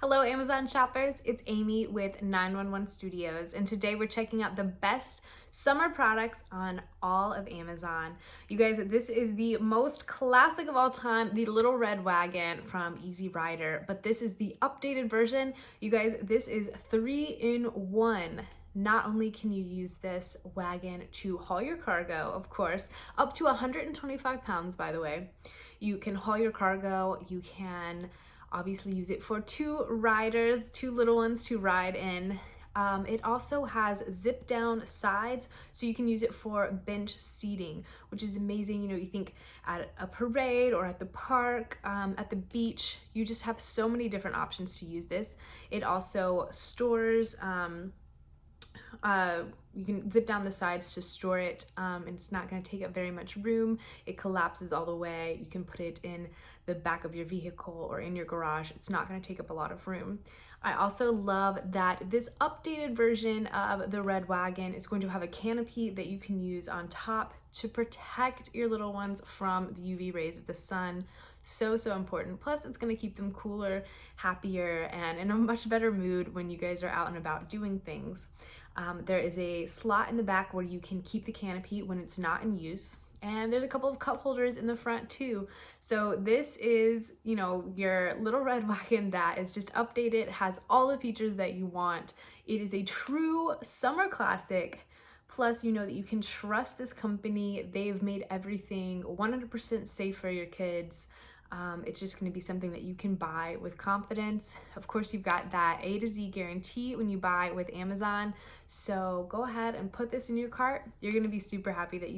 Hello Amazon shoppers, it's Amy with 911 Studios, and today we're checking out the best summer products on all of Amazon. You guys, this is the most classic of all time, the little red wagon from Easy Rider, but this is the updated version. You guys, this is 3-in-1. Not only can you use this wagon to haul your cargo, of course, up to 125 pounds, by the way. You can haul your cargo, you can obviously use it for two riders, two little ones to ride in. It also has zip down sides, so you can use it for bench seating, which is amazing. You know, you think at a parade or at the park, at the beach, you just have so many different options to use this. It also stores, you can zip down the sides to store it, and it's not going to take up very much room. It collapses all the way. You can put it in the back of your vehicle or in your garage. It's not going to take up a lot of room. I also love that this updated version of the Red Wagon is going to have a canopy that you can use on top to protect your little ones from the UV rays of the sun. So important. Plus, it's going to keep them cooler, happier, and in a much better mood when you guys are out and about doing things. There is a slot in the back where you can keep the canopy when it's not in use. And there's a couple of cup holders in the front too. So this is, you know, your little red wagon that is just updated, has all the features that you want. It is a true summer classic. Plus, you know that you can trust this company. They've made everything 100% safe for your kids. It's just going to be something that you can buy with confidence. Of course, you've got that A to Z guarantee when you buy with Amazon. So go ahead and put this in your cart. You're going to be super happy that you